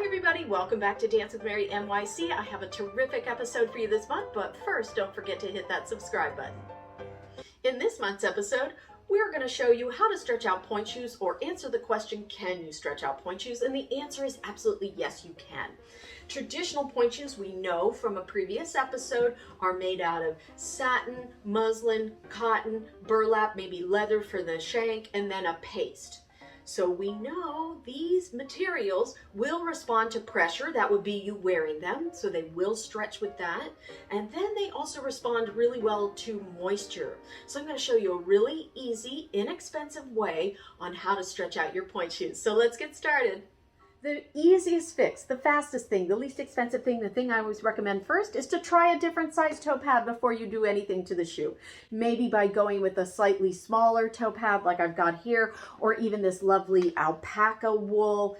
Hi everybody, welcome back to Dance with Mary NYC. I have a terrific episode for you this month, but first don't forget to hit that subscribe button. In this month's episode, we're going to show you how to stretch out pointe shoes or answer the question, can you stretch out pointe shoes? And the answer is absolutely yes, you can. Traditional pointe shoes, we know from a previous episode, are made out of satin, muslin, cotton, burlap, maybe leather for the shank, and then a paste. So we know these materials will respond to pressure. That would be you wearing them. So they will stretch with that. And then they also respond really well to moisture. So I'm going to show you a really easy, inexpensive way on how to stretch out your pointe shoes. So let's get started. The easiest fix, the fastest thing, the least expensive thing, the thing I always recommend first is to try a different size toe pad before you do anything to the shoe. Maybe by going with a slightly smaller toe pad like I've got here, or even this lovely alpaca wool,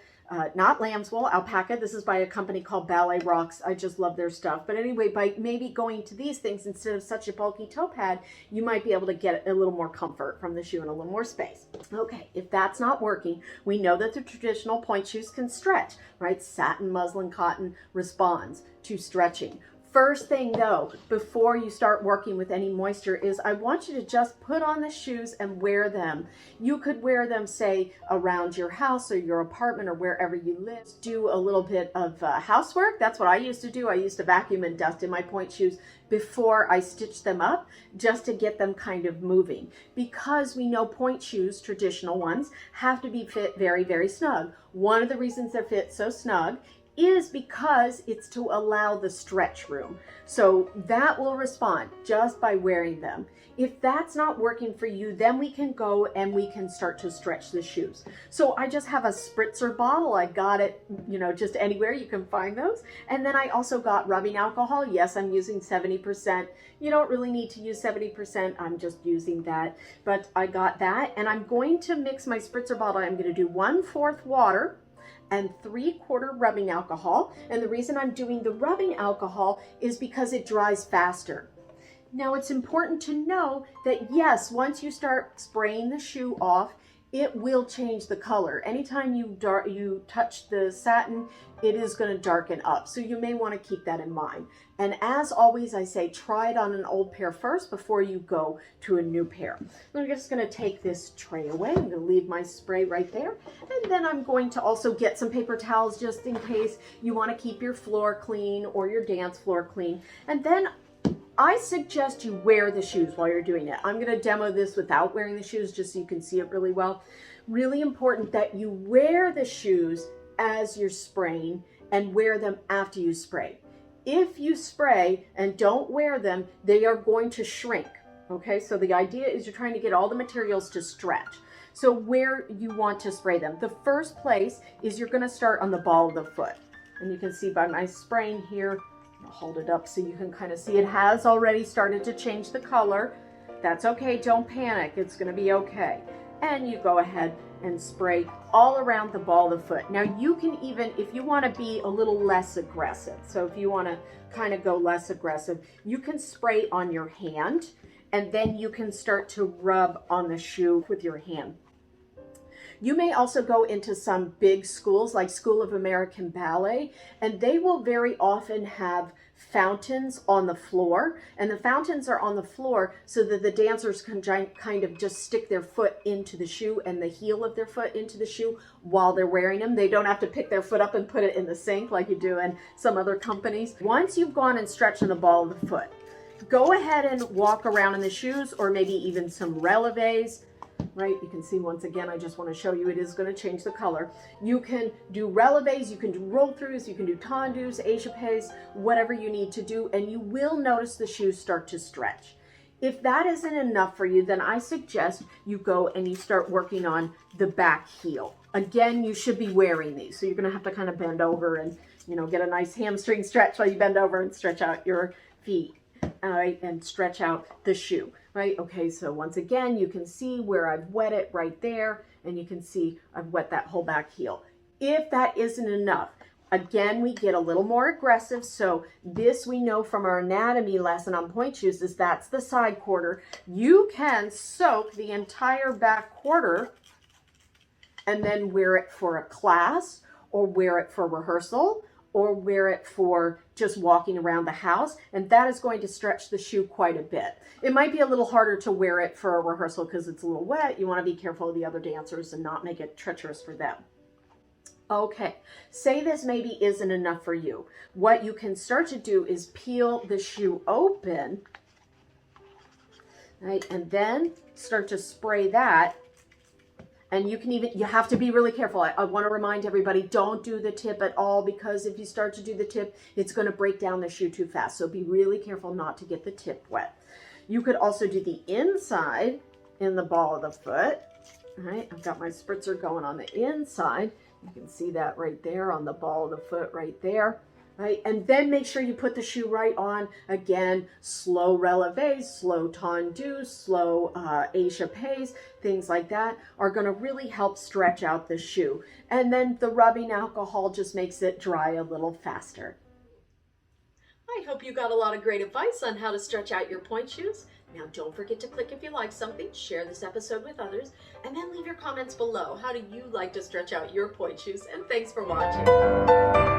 not lamb's wool, alpaca. This is by a company called Ballet Rocks. I just love their stuff. But anyway, by maybe going to these things instead of such a bulky toe pad, you might be able to get a little more comfort from the shoe and a little more space. Okay, if that's not working, we know that the traditional pointe shoes can stretch, right? Satin, muslin, cotton responds to stretching. First thing though, before you start working with any moisture is I want you to just put on the shoes and wear them. You could wear them, say, around your house or your apartment or wherever you live. Do a little bit of housework. That's what I used to do. I used to vacuum and dust in my pointe shoes before I stitched them up just to get them kind of moving. Because we know pointe shoes, traditional ones, have to be fit very, very snug. One of the reasons they're fit so snug is because it's to allow the stretch room. So that will respond just by wearing them. If that's not working for you, then we can go and we can start to stretch the shoes. So I just have a spritzer bottle. I got it, just anywhere you can find those. And then I also got rubbing alcohol. Yes, I'm using 70%. You don't really need to use 70%. I'm just using that. But I got that, and I'm going to mix my spritzer bottle. I'm going to do 1/4 water and 3/4 rubbing alcohol. And the reason I'm doing the rubbing alcohol is because it dries faster. Now it's important to know that yes, once you start spraying the shoe off, it will change the color. Anytime you touch the satin, it is going to darken up. So you may want to keep that in mind. And as always, I say try it on an old pair first before you go to a new pair. I'm just going to take this tray away. I'm going to leave my spray right there. And then I'm going to also get some paper towels just in case you want to keep your floor clean or your dance floor clean. And then I suggest you wear the shoes while you're doing it. I'm going to demo this without wearing the shoes just so you can see it really well. Really important that you wear the shoes as you're spraying and wear them after you spray. If you spray and don't wear them, they are going to shrink. Okay, so the idea is you're trying to get all the materials to stretch. So where you want to spray them. The first place is you're going to start on the ball of the foot. And you can see by my spraying here, I'll hold it up so you can kind of see it has already started to change the color. That's okay, don't panic, it's going to be okay. And you go ahead and spray all around the ball of the foot. Now you can even, if you want to be a little less aggressive, so if you want to kind of go less aggressive, you can spray on your hand and then you can start to rub on the shoe with your hand. You may also go into some big schools like School of American Ballet, and they will very often have fountains on the floor, and the fountains are on the floor so that the dancers can kind of just stick their foot into the shoe and the heel of their foot into the shoe while they're wearing them. They don't have to pick their foot up and put it in the sink like you do in some other companies. Once you've gone and stretched on the ball of the foot, go ahead and walk around in the shoes or maybe even some releves. Right, you can see once again, I just want to show you it is going to change the color. You can do releves, you can do roll throughs, you can do tendus, échappés, whatever you need to do, and you will notice the shoes start to stretch. If that isn't enough for you, then I suggest you go and you start working on the back heel. Again, you should be wearing these, so you're going to have to kind of bend over and get a nice hamstring stretch while you bend over and stretch out your feet. All right, and stretch out the shoe. Right, okay, so once again, you can see where I've wet it right there, and you can see I've wet that whole back heel. If that isn't enough, again, we get a little more aggressive. So this we know from our anatomy lesson on pointe shoes is that's the side quarter. You can soak the entire back quarter and then wear it for a class or wear it for rehearsal, or wear it for just walking around the house, and that is going to stretch the shoe quite a bit. It might be a little harder to wear it for a rehearsal because it's a little wet. You want to be careful of the other dancers and not make it treacherous for them. Okay, say this maybe isn't enough for you. What you can start to do is peel the shoe open, right, and then start to spray that. And you have to be really careful. I want to remind everybody, don't do the tip at all, because if you start to do the tip, it's going to break down the shoe too fast. So be really careful not to get the tip wet. You could also do the inside in the ball of the foot. All right, I've got my spritzer going on the inside. You can see that right there on the ball of the foot right there. Right, and then make sure you put the shoe right on. Again, slow releve, slow tendu, slow échappés, things like that are going to really help stretch out the shoe. And then the rubbing alcohol just makes it dry a little faster. I hope you got a lot of great advice on how to stretch out your pointe shoes. Now don't forget to click if you like something, share this episode with others, and then leave your comments below. How do you like to stretch out your pointe shoes? And thanks for watching.